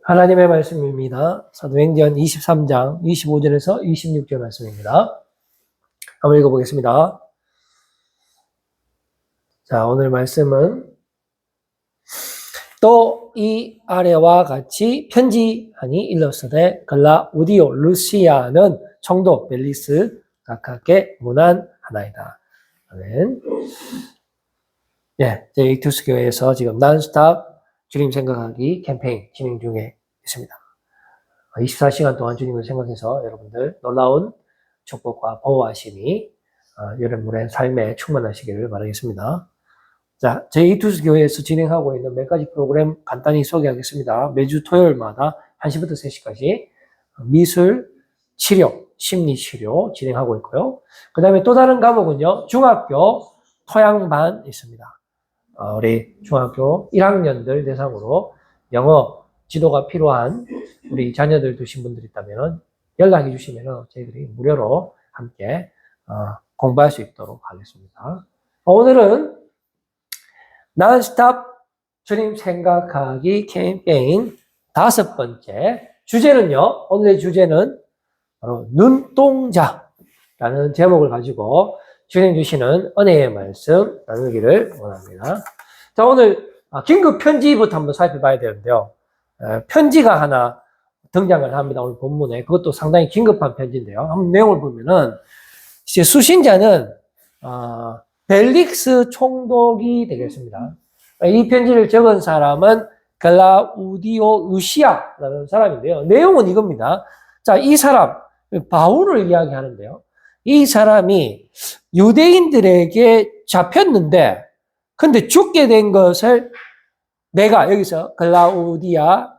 하나님의 말씀입니다. 사도행전 23장 25절에서 26절 말씀입니다. 한번 읽어보겠습니다. 자, 오늘 말씀은 또 이 아래와 같이 편지하니 일러스되 글라우디오 루시아는 청도 벨리스 각하께 문안하나이다. 아멘. 예, 저희 이투스 교회에서 지금 난스탑 주님 생각하기 캠페인 진행 중에 있습니다. 24시간 동안 주님을 생각해서 여러분들 놀라운 축복과 보호하심이 여러분의 삶에 충만하시기를 바라겠습니다. 자, 저희 이투스 교회에서 진행하고 있는 몇 가지 프로그램 간단히 소개하겠습니다. 매주 토요일마다 1시부터 3시까지 미술, 치료, 심리치료 진행하고 있고요. 그 다음에 또 다른 과목은요, 중학교 토양반 있습니다. 우리 중학교 1학년들 대상으로 영어 지도가 필요한 우리 자녀들 두신 분들 있다면 연락해 주시면 저희들이 무료로 함께 공부할 수 있도록 하겠습니다. 오늘은 난스탑 주님 생각하기 캠페인 5번째 주제는요, 오늘의 주제는 바로 눈동자라는 제목을 가지고 주님 주시는 은혜의 말씀 나누기를 원합니다. 자, 오늘 긴급 편지부터 한번 살펴봐야 되는데요. 편지가 하나 등장을 합니다. 오늘 본문에. 그것도 상당히 긴급한 편지인데요. 한번 내용을 보면은 이제 수신자는 벨릭스 총독이 되겠습니다. 이 편지를 적은 사람은 글라우디오 루시아라는 사람인데요. 내용은 이겁니다. 자, 이 사람 바울을 이야기하는데요. 이 사람이 유대인들에게 잡혔는데, 근데 죽게 된 것을 내가, 여기서 글라우디아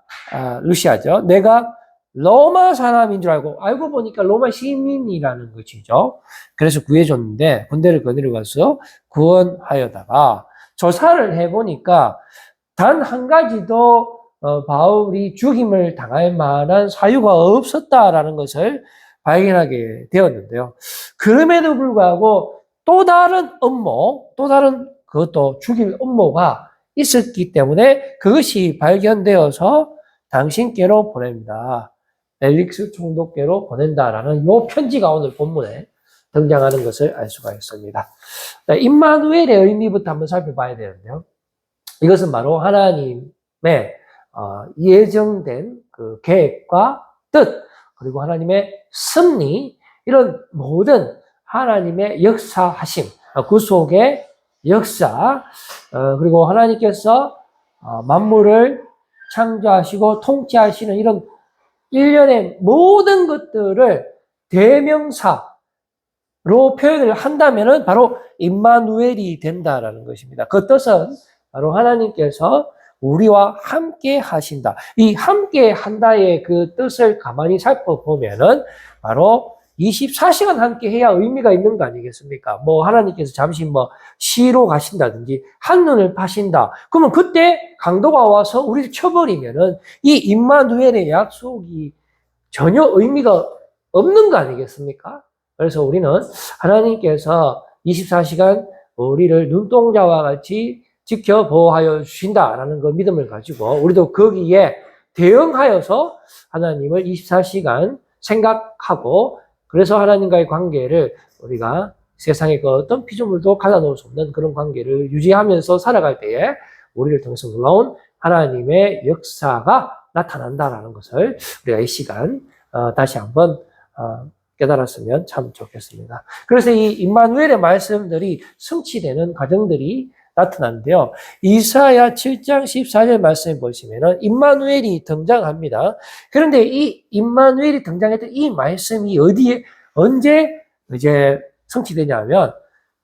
루시아죠. 내가 로마 사람인 줄 알고 보니까 로마 시민이라는 것이죠. 그래서 구해줬는데, 군대를 거느려가서 구원하여다가 조사를 해보니까 단 한 가지도 바울이 죽임을 당할 만한 사유가 없었다라는 것을 발견하게 되었는데요. 그럼에도 불구하고 또 다른 그것도 죽일 음모가 있었기 때문에 그것이 발견되어서 당신께로 보냅니다. 벨릭스 총독께로 보낸다라는 이 편지가 오늘 본문에 등장하는 것을 알 수가 있습니다. 임마누엘의 의미부터 한번 살펴봐야 되는데요. 이것은 바로 하나님의 예정된 그 계획과 뜻, 그리고 하나님의 섭리, 이런 모든 하나님의 역사하심, 구속의 역사, 그리고 하나님께서 만물을 창조하시고 통치하시는 이런 일련의 모든 것들을 대명사로 표현을 한다면은 바로 임마누엘이 된다라는 것입니다. 그 뜻은 바로 하나님께서 우리와 함께 하신다. 이 함께 한다의 그 뜻을 가만히 살펴보면은 바로 24시간 함께 해야 의미가 있는 거 아니겠습니까? 하나님께서 잠시 시로 가신다든지 한눈을 파신다. 그러면 그때 강도가 와서 우리를 쳐버리면은 이 임마누엘의 약속이 전혀 의미가 없는 거 아니겠습니까? 그래서 우리는 하나님께서 24시간 우리를 눈동자와 같이 지켜 보호하여 주신다라는 그 믿음을 가지고 우리도 거기에 대응하여서 하나님을 24시간 생각하고, 그래서 하나님과의 관계를 우리가 세상의 그 어떤 피조물도 갈라놓을 수 없는 그런 관계를 유지하면서 살아갈 때에 우리를 통해서 놀라운 하나님의 역사가 나타난다라는 것을 우리가 이 시간 다시 한번 깨달았으면 참 좋겠습니다. 그래서 이 임마누엘의 말씀들이 성취되는 과정들이 나타나는데요. 이사야 7장 14절 말씀을 보시면은 임마누엘이 등장합니다. 그런데 이 임마누엘이 등장했던 이 말씀이 언제 이제 성취되냐면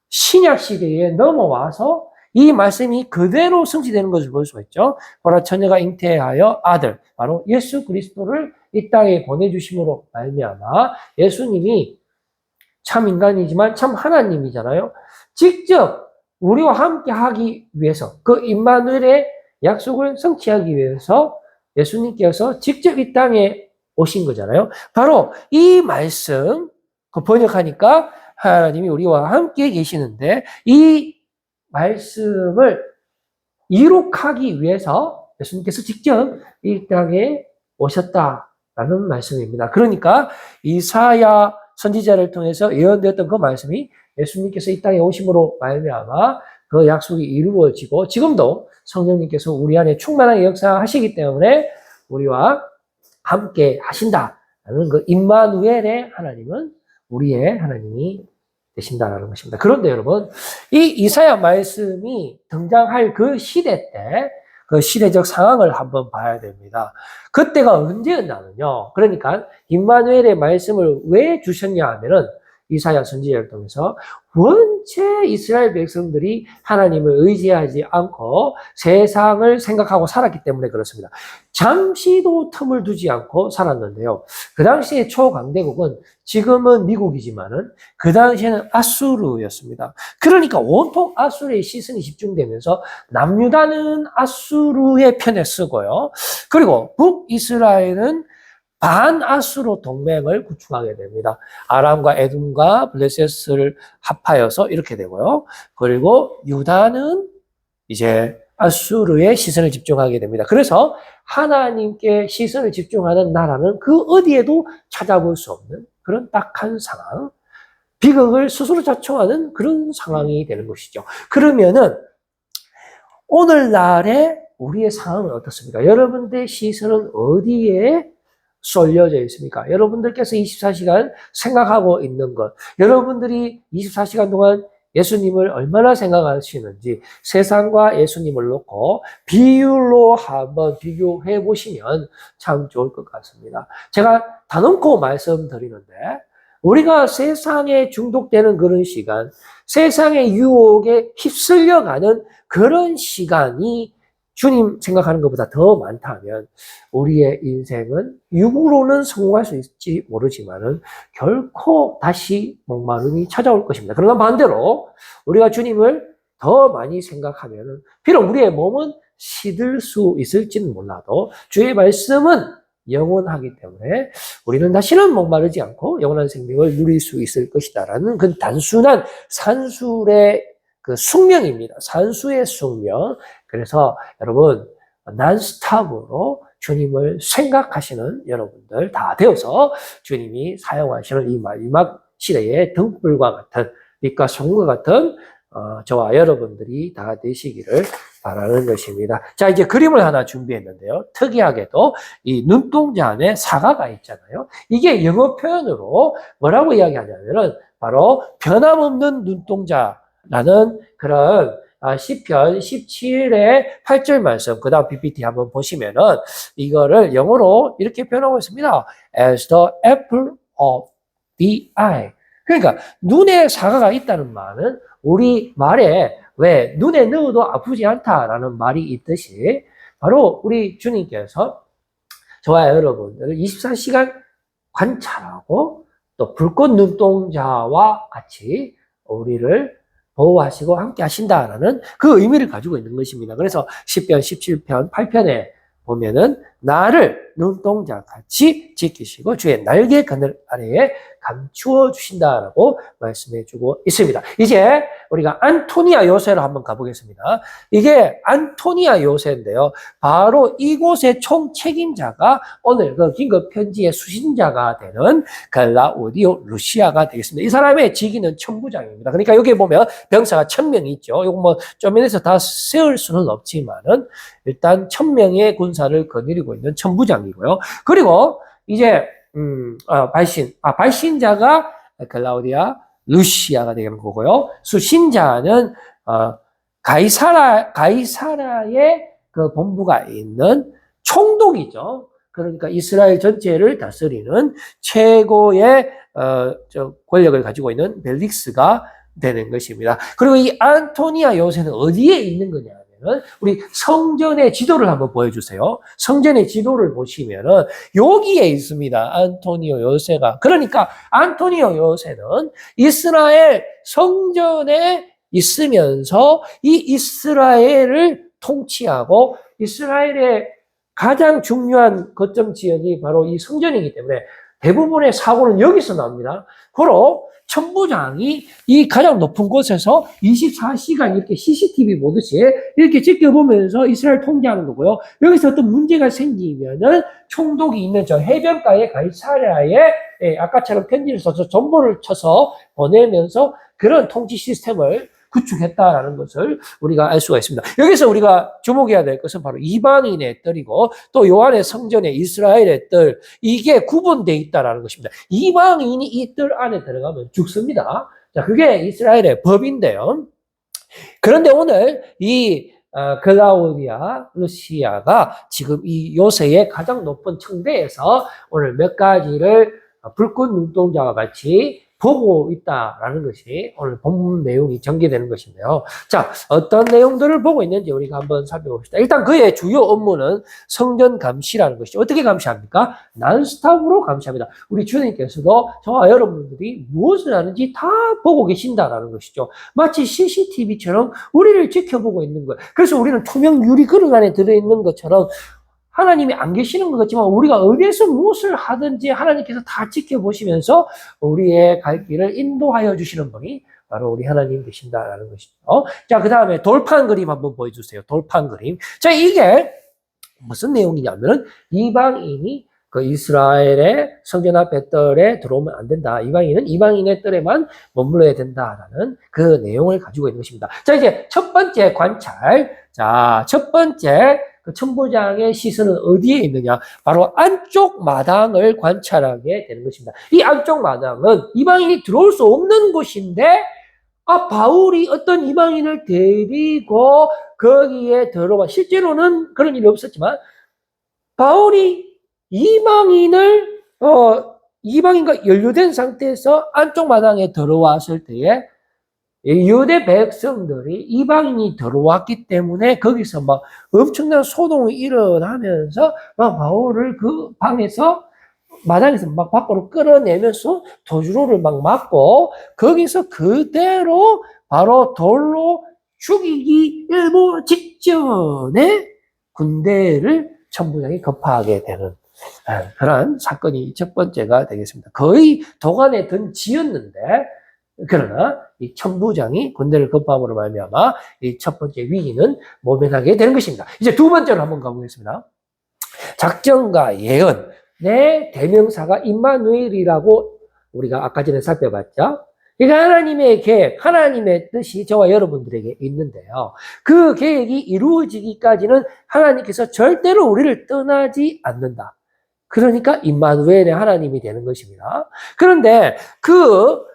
신약 시대에 넘어와서 이 말씀이 그대로 성취되는 것을 볼 수가 있죠. 보라, 처녀가 잉태하여 아들, 바로 예수 그리스도를 이 땅에 보내주심으로 말미암아 예수님이 참 인간이지만 참 하나님이잖아요. 직접 우리와 함께 하기 위해서, 그 임마누엘의 약속을 성취하기 위해서 예수님께서 직접 이 땅에 오신 거잖아요. 바로 이 말씀, 그 번역하니까 하나님이 우리와 함께 계시는데, 이 말씀을 이룩하기 위해서 예수님께서 직접 이 땅에 오셨다라는 말씀입니다. 그러니까 이사야 선지자를 통해서 예언되었던 그 말씀이 예수님께서 이 땅에 오심으로 말미암아 그 약속이 이루어지고 지금도 성령님께서 우리 안에 충만하게 역사하시기 때문에 우리와 함께 하신다라는 그 임마누엘의 하나님은 우리의 하나님이 되신다라는 것입니다. 그런데 여러분, 이 이사야 말씀이 등장할 그 시대 때 그 시대적 상황을 한번 봐야 됩니다. 그때가 언제였냐면요. 그러니까 임마누엘의 말씀을 왜 주셨냐 하면은 이사야 선지자를 통해서 원체 이스라엘 백성들이 하나님을 의지하지 않고 세상을 생각하고 살았기 때문에 그렇습니다. 잠시도 틈을 두지 않고 살았는데요. 그 당시에 초강대국은 지금은 미국이지만은 그 당시에는 아수르였습니다. 그러니까 온통 아수르의 시선이 집중되면서 남유다는 아수르의 편에 쓰고요. 그리고 북이스라엘은 반아수르 동맹을 구축하게 됩니다. 아람과 에돔과 블레셋을 합하여서 이렇게 되고요. 그리고 유다는 이제 아수르의 시선을 집중하게 됩니다. 그래서 하나님께 시선을 집중하는 나라는 그 어디에도 찾아볼 수 없는 그런 딱한 상황, 비극을 스스로 자초하는 그런 상황이 되는 것이죠. 그러면은 오늘날의 우리의 상황은 어떻습니까? 여러분들의 시선은 어디에 쏠려져 있습니까? 여러분들께서 24시간 생각하고 있는 것, 여러분들이 24시간 동안 예수님을 얼마나 생각하시는지 세상과 예수님을 놓고 비율로 한번 비교해 보시면 참 좋을 것 같습니다. 제가 단언코 말씀드리는데 우리가 세상에 중독되는 그런 시간, 세상의 유혹에 휩쓸려가는 그런 시간이 주님 생각하는 것보다 더 많다면 우리의 인생은 육으로는 성공할 수 있을지 모르지만은 결코 다시 목마름이 찾아올 것입니다. 그러나 반대로 우리가 주님을 더 많이 생각하면은 비록 우리의 몸은 시들 수 있을지는 몰라도 주의 말씀은 영원하기 때문에 우리는 다시는 목마르지 않고 영원한 생명을 누릴 수 있을 것이다라는 그 단순한 산술의 그 숙명입니다. 산수의 숙명. 그래서 여러분 난스탑으로 주님을 생각하시는 여러분들 다 되어서 주님이 사용하시는 이 마지막 시대의 등불과 같은 빛과 소금과 같은 저와 여러분들이 다 되시기를 바라는 것입니다. 자, 이제 그림을 하나 준비했는데요. 특이하게도 이 눈동자 안에 사과가 있잖아요. 이게 영어 표현으로 뭐라고 이야기하냐면은 바로 변함없는 눈동자라는 그런 시편 17의 8절 말씀, 그 다음 PPT 한번 보시면은 이거를 영어로 이렇게 표현하고 있습니다. As the apple of the eye. 그러니까 눈에 사과가 있다는 말은 우리 말에 왜 눈에 넣어도 아프지 않다라는 말이 있듯이 바로 우리 주님께서 저와 여러분들을 24시간 관찰하고 또 불꽃 눈동자와 같이 우리를 보호하시고 함께 하신다라는 그 의미를 가지고 있는 것입니다. 그래서 시편 17편 8편에 보면은 나를 눈동자 같이 지키시고 주의 날개 그늘 아래에 감추어 주신다라고 말씀해 주고 있습니다. 이제 우리가 안토니아 요새로 한번 가보겠습니다. 이게 안토니아 요새인데요. 바로 이곳의 총책임자가 오늘 그 긴급 편지의 수신자가 되는 글라우디오 루시아가 되겠습니다. 이 사람의 직위는 천부장입니다. 그러니까 여기 보면 병사가 1000명이 있죠. 이거 뭐 쪼매내서 다 세울 수는 없지만은 일단 1000명의 군사를 거느리고 있는 천부장이고요. 그리고 이제 발신자가 클라우디아 루시아가 되는 거고요. 수신자는 가이사라의 그 본부가 있는 총독이죠. 그러니까 이스라엘 전체를 다스리는 최고의 권력을 가지고 있는 벨릭스가 되는 것입니다. 그리고 이 안토니아 요새는 어디에 있는 거냐? 우리 성전의 지도를 한번 보여주세요. 성전의 지도를 보시면은 여기에 있습니다. 안토니오 요새가. 그러니까 안토니오 요새는 이스라엘 성전에 있으면서 이 이스라엘을 통치하고 이스라엘의 가장 중요한 거점 지역이 바로 이 성전이기 때문에 대부분의 사고는 여기서 나옵니다. 바로 천부장이 이 가장 높은 곳에서 24시간 이렇게 CCTV 보듯이 이렇게 지켜보면서 이스라엘 통제하는 거고요. 여기서 어떤 문제가 생기면은 총독이 있는 저 해변가의 가이사랴에 아까처럼 편지를 써서 정보를 쳐서 보내면서 그런 통치 시스템을 구축했다라는 것을 우리가 알 수가 있습니다. 여기서 우리가 주목해야 될 것은 바로 이방인의 뜰이고 또 요한의 성전의 이스라엘의 뜰, 이게 구분되어 있다라는 것입니다. 이방인이 이 뜰 안에 들어가면 죽습니다. 자, 그게 이스라엘의 법인데요. 그런데 오늘 이 클라우디아 루시아가 지금 이 요새의 가장 높은 청대에서 오늘 몇 가지를 불꽃 눈동자와 같이 보고 있다라는 것이 오늘 본문 내용이 전개되는 것인데요. 자, 어떤 내용들을 보고 있는지 우리가 한번 살펴봅시다. 일단 그의 주요 업무는 성전 감시라는 것이죠. 어떻게 감시합니까? 난스톱으로 감시합니다. 우리 주님께서도 저와 여러분들이 무엇을 하는지 다 보고 계신다라는 것이죠. 마치 CCTV처럼 우리를 지켜보고 있는 거예요. 그래서 우리는 투명 유리 그릇 안에 들어있는 것처럼 하나님이 안 계시는 것 같지만 우리가 어디에서 무엇을 하든지 하나님께서 다 지켜보시면서 우리의 갈 길을 인도하여 주시는 분이 바로 우리 하나님 되신다라는 것이죠. 자, 그 다음에 돌판 그림 한번 보여주세요. 돌판 그림. 자, 이게 무슨 내용이냐면은 이방인이 그 이스라엘의 성전 앞에 뜰에 들어오면 안 된다. 이방인은 이방인의 뜰에만 머물러야 된다라는 그 내용을 가지고 있는 것입니다. 자, 이제 첫 번째 관찰. 자, 첫 번째 그 천부장의 시선은 어디에 있느냐? 바로 안쪽 마당을 관찰하게 되는 것입니다. 이 안쪽 마당은 이방인이 들어올 수 없는 곳인데, 바울이 어떤 이방인을 데리고 거기에 들어와, 실제로는 그런 일이 없었지만, 바울이 이방인과 연루된 상태에서 안쪽 마당에 들어왔을 때에 유대 백성들이 이방인이 들어왔기 때문에 거기서 막 엄청난 소동이 일어나면서 막 바울을 그 방에서 마당에서 막 밖으로 끌어내면서 도주로를 막 맞고 거기서 그대로 바로 돌로 죽이기 일보 직전에 군대를 천부장이 급파하게 되는 그런 사건이 첫 번째가 되겠습니다. 거의 도관에 든 지었는데 그러나 이 천부장이 군대를 급파함으로 말미암아 이 첫 번째 위기는 모면하게 되는 것입니다. 이제 두 번째로 한번 가보겠습니다. 작전과 예언의 대명사가 임마누엘이라고 우리가 아까 전에 살펴봤죠. 그러니까 하나님의 계획, 하나님의 뜻이 저와 여러분들에게 있는데요. 그 계획이 이루어지기까지는 하나님께서 절대로 우리를 떠나지 않는다. 그러니까 임마누엘의 하나님이 되는 것입니다. 그런데 그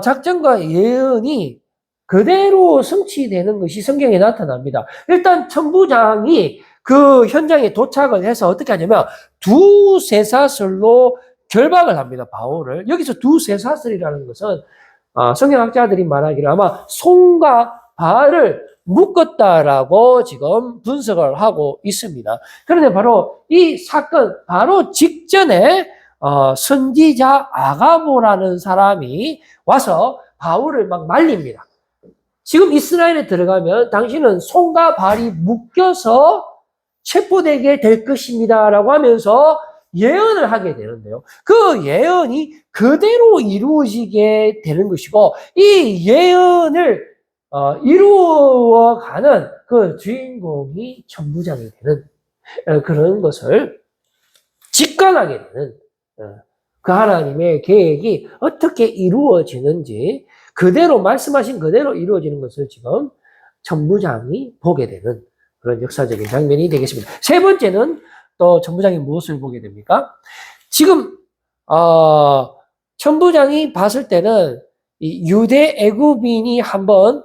작전과 예언이 그대로 성취되는 것이 성경에 나타납니다. 일단 천부장이 그 현장에 도착을 해서 어떻게 하냐면 두세 사슬로 결박을 합니다. 바울을. 여기서 두세 사슬이라는 것은 성경학자들이 말하기를 아마 손과 발을 묶었다라고 지금 분석을 하고 있습니다. 그런데 바로 이 사건 바로 직전에 선지자 아가보라는 사람이 와서 바울을 막 말립니다. 지금 이스라엘에 들어가면 당신은 손과 발이 묶여서 체포되게 될 것입니다. 라고 하면서 예언을 하게 되는데요. 그 예언이 그대로 이루어지게 되는 것이고 이 예언을 이루어가는 그 주인공이 천부장이 되는 그런 것을 직관하게 되는 그 하나님의 계획이 어떻게 이루어지는지 그대로 말씀하신 그대로 이루어지는 것을 지금 천부장이 보게 되는 그런 역사적인 장면이 되겠습니다. 세 번째는 또 천부장이 무엇을 보게 됩니까? 지금 천부장이 봤을 때는 이 유대 애굽인이 한번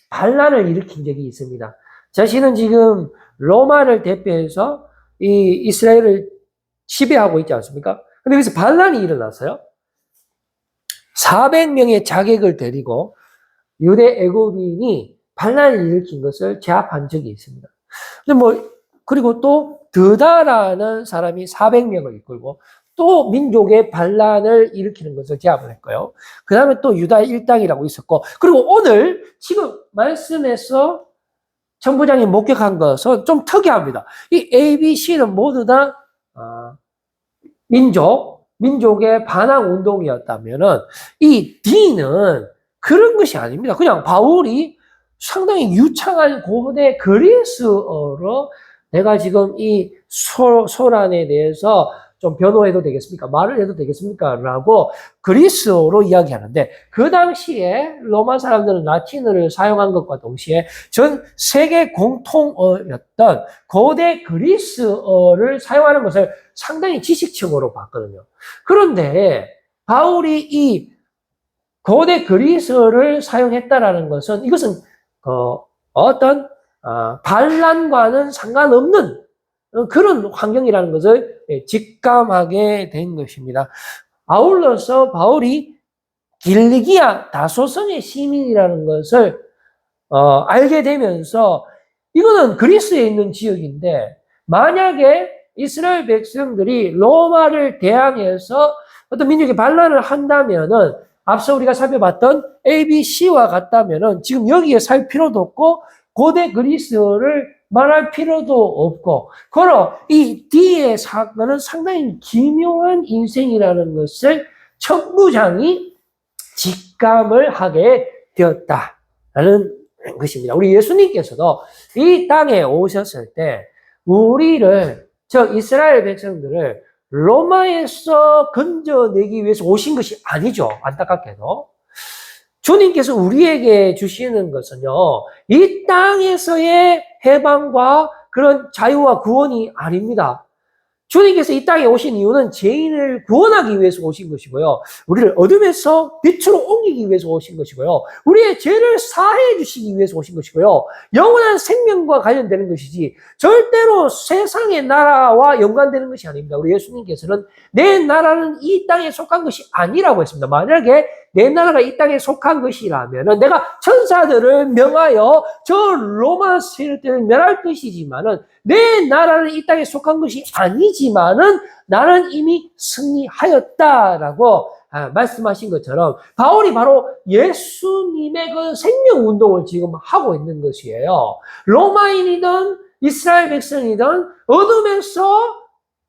반란을 일으킨 적이 있습니다. 자신은 지금 로마를 대표해서 이 이스라엘을 지배하고 있지 않습니까? 근데 여기서 반란이 일어났어요. 400명의 자객을 데리고 유대 애굽인이 반란을 일으킨 것을 제압한 적이 있습니다. 근데 그리고 또 드다라는 사람이 400명을 이끌고 또 민족의 반란을 일으키는 것을 제압을 했고요. 그 다음에 또 유다 일당이라고 있었고, 그리고 오늘 지금 말씀에서 천부장이 목격한 것은 좀 특이합니다. 이 A, B, C는 모두 다 민족의 반항 운동이었다면은 이 D는 그런 것이 아닙니다. 그냥 바울이 상당히 유창한 고대 그리스어로 내가 지금 이 소란에 대해서 좀 변호해도 되겠습니까? 말을 해도 되겠습니까? 라고 그리스어로 이야기하는데 그 당시에 로마 사람들은 라틴어를 사용한 것과 동시에 전 세계 공통어였던 고대 그리스어를 사용하는 것을 상당히 지식층으로 봤거든요. 그런데 바울이 이 고대 그리스어를 사용했다라는 것은 이것은 어떤 반란과는 상관없는 그런 환경이라는 것을 직감하게 된 것입니다. 아울러서 바울이 길리기아 다소성의 시민이라는 것을 알게 되면서 이거는 그리스에 있는 지역인데 만약에 이스라엘 백성들이 로마를 대항해서 어떤 민족의 반란을 한다면은 앞서 우리가 살펴봤던 ABC와 같다면은 지금 여기에 살 필요도 없고 고대 그리스어를 말할 필요도 없고 그러 이 D의 사건은 상당히 기묘한 인생이라는 것을 천부장이 직감을 하게 되었다라는 것입니다. 우리 예수님께서도 이 땅에 오셨을 때 우리를 즉 이스라엘 백성들을 로마에서 건져내기 위해서 오신 것이 아니죠. 안타깝게도. 주님께서 우리에게 주시는 것은요, 이 땅에서의 해방과 그런 자유와 구원이 아닙니다. 주님께서 이 땅에 오신 이유는 죄인을 구원하기 위해서 오신 것이고요. 우리를 어둠에서 빛으로 옮기기 위해서 오신 것이고요. 우리의 죄를 사해 주시기 위해서 오신 것이고요. 영원한 생명과 관련되는 것이지 절대로 세상의 나라와 연관되는 것이 아닙니다. 우리 예수님께서는 내 나라는 이 땅에 속한 것이 아니라고 했습니다. 만약에 내 나라가 이 땅에 속한 것이라면 내가 천사들을 명하여 저 로마 세력들을 멸할 것이지만은 내 나라는 이 땅에 속한 것이 아니지만은 나는 이미 승리하였다라고 말씀하신 것처럼 바울이 바로 예수님의 그 생명 운동을 지금 하고 있는 것이에요. 로마인이든 이스라엘 백성이든 어둠에서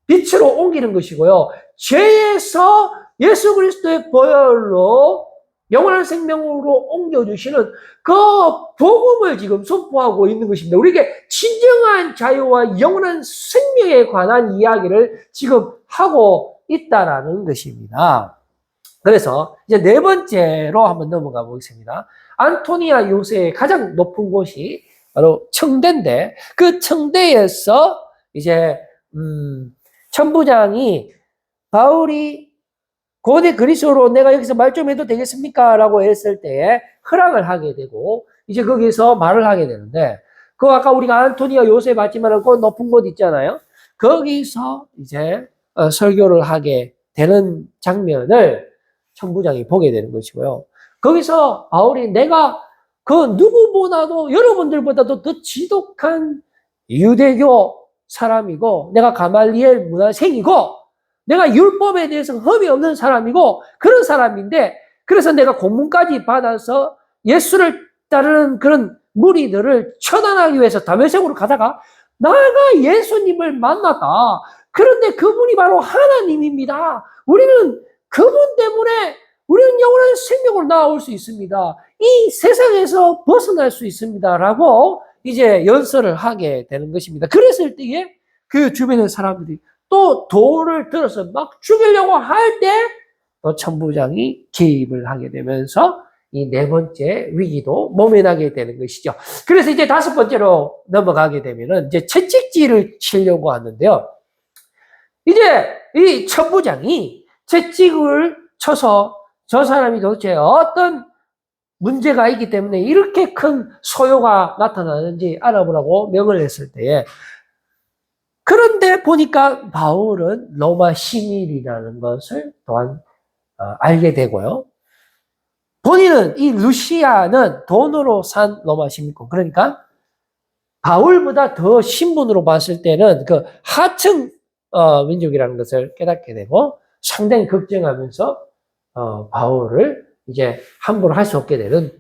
빛으로 옮기는 것이고요. 죄에서 예수 그리스도의 보혈로 영원한 생명으로 옮겨주시는 그 복음을 지금 선포하고 있는 것입니다. 우리에게 진정한 자유와 영원한 생명에 관한 이야기를 지금 하고 있다라는 것입니다. 그래서 이제 네 번째로 한번 넘어가 보겠습니다. 안토니아 요새의 가장 높은 곳이 바로 청대인데 그 청대에서 이제 천부장이 바울이 고대 그리스어로 내가 여기서 말 좀 해도 되겠습니까? 라고 했을 때에 허락을 하게 되고 이제 거기서 말을 하게 되는데 그 아까 우리가 안토니아 요새 봤지만 그 높은 곳 있잖아요. 거기서 이제 설교를 하게 되는 장면을 천부장이 보게 되는 것이고요. 거기서 바울이 내가 그 누구보다도 여러분들보다도 더 지독한 유대교 사람이고 내가 가말리엘 문화생이고 내가 율법에 대해서 흠이 없는 사람이고 그런 사람인데 그래서 내가 공문까지 받아서 예수를 따르는 그런 무리들을 처단하기 위해서 다메섹으로 가다가 나가 예수님을 만났다. 그런데 그분이 바로 하나님입니다. 우리는 그분 때문에 우리는 영원한 생명으로 나아올 수 있습니다. 이 세상에서 벗어날 수 있습니다. 라고 이제 연설을 하게 되는 것입니다. 그랬을 때에 그 주변의 사람들이 또 돌을 들어서 막 죽이려고 할 때 또 천부장이 개입을 하게 되면서 이 네 번째 위기도 모면하게 되는 것이죠. 그래서 이제 다섯 번째로 넘어가게 되면은 이제 채찍질을 치려고 하는데요. 이제 이 천부장이 채찍을 쳐서 저 사람이 도대체 어떤 문제가 있기 때문에 이렇게 큰 소요가 나타나는지 알아보라고 명을 했을 때에 그런데 보니까 바울은 로마 시민이라는 것을 또한 알게 되고요. 본인은 이 루시아는 돈으로 산 로마 시민권. 그러니까 바울보다 더 신분으로 봤을 때는 그 하층 민족이라는 것을 깨닫게 되고 상당히 걱정하면서 바울을 이제 함부로 할 수 없게 되는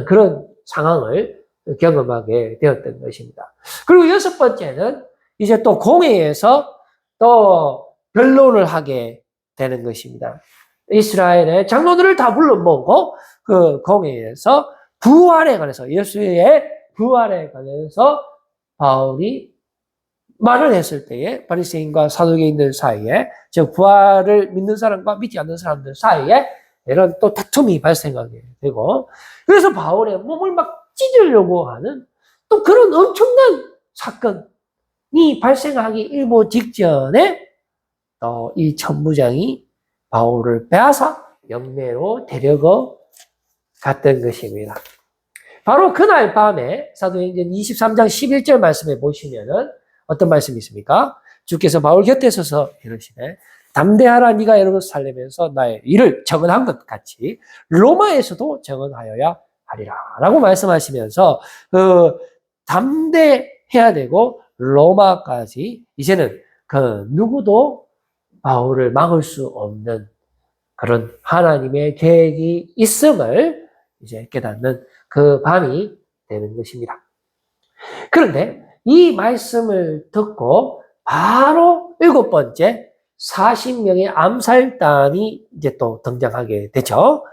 그런 상황을 경험하게 되었던 것입니다. 그리고 여섯 번째는 이제 또 공회에서 또 변론을 하게 되는 것입니다. 이스라엘의 장로들을 다 불러 모으고 그 공회에서 부활에 관해서 예수의 부활에 관해서 바울이 말을 했을 때에 바리새인과 사두개인들 사이에 즉 부활을 믿는 사람과 믿지 않는 사람들 사이에 이런 또 다툼이 발생하게 되고 그래서 바울의 몸을 막 찢으려고 하는 또 그런 엄청난 사건이 발생하기 일보 직전에 이 천부장이 바울을 빼앗아 영내로 데려가 갔던 것입니다. 바로 그날 밤에 사도행전 23장 11절 말씀에 보시면은 어떤 말씀이 있습니까? 주께서 바울 곁에 서서 이러시네. 담대하라 네가 예루살렘에서 나의 일을 정언한 것 같이 로마에서도 정언하여야 하리라 라고 말씀하시면서 담대해야 되고 로마까지 이제는 그 누구도 바울을 막을 수 없는 그런 하나님의 계획이 있음을 이제 깨닫는 그 밤이 되는 것입니다. 그런데 이 말씀을 듣고 바로 7번째 40명의 암살단이 이제 또 등장하게 되죠.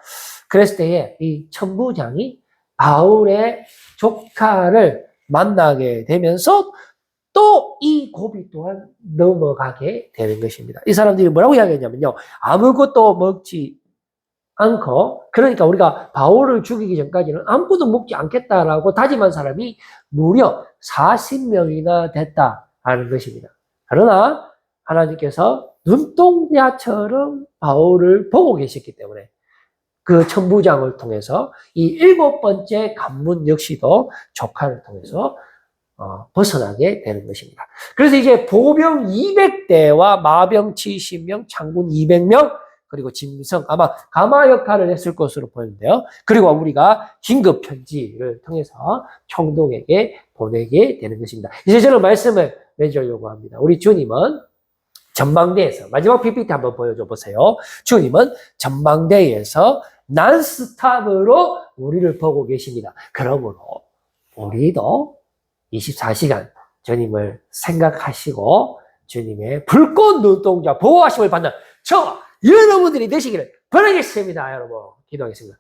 그랬을 때에 이 천부장이 바울의 조카를 만나게 되면서 또 이 고비 또한 넘어가게 되는 것입니다. 이 사람들이 뭐라고 이야기했냐면요. 아무것도 먹지 않고 그러니까 우리가 바울을 죽이기 전까지는 아무것도 먹지 않겠다라고 다짐한 사람이 무려 40명이나 됐다라는 것입니다. 그러나 하나님께서 눈동자처럼 바울을 보고 계셨기 때문에 그 천부장을 통해서 이 7번째 관문 역시도 조카를 통해서 벗어나게 되는 것입니다. 그래서 이제 보병 200대와 마병 70명, 장군 200명, 그리고 짐승, 아마 가마 역할을 했을 것으로 보이는데요. 그리고 우리가 긴급 편지를 통해서 총독에게 보내게 되는 것입니다. 이제 저는 말씀을 맺으려고 합니다. 우리 주님은 전망대에서, 마지막 PPT 한번 보여줘 보세요. 주님은 전망대에서 난스탑으로 우리를 보고 계십니다. 그러므로 우리도 24시간 주님을 생각하시고 주님의 불꽃 눈동자 보호하심을 받는 저 여러분들이 되시기를 바라겠습니다. 여러분 기도하겠습니다.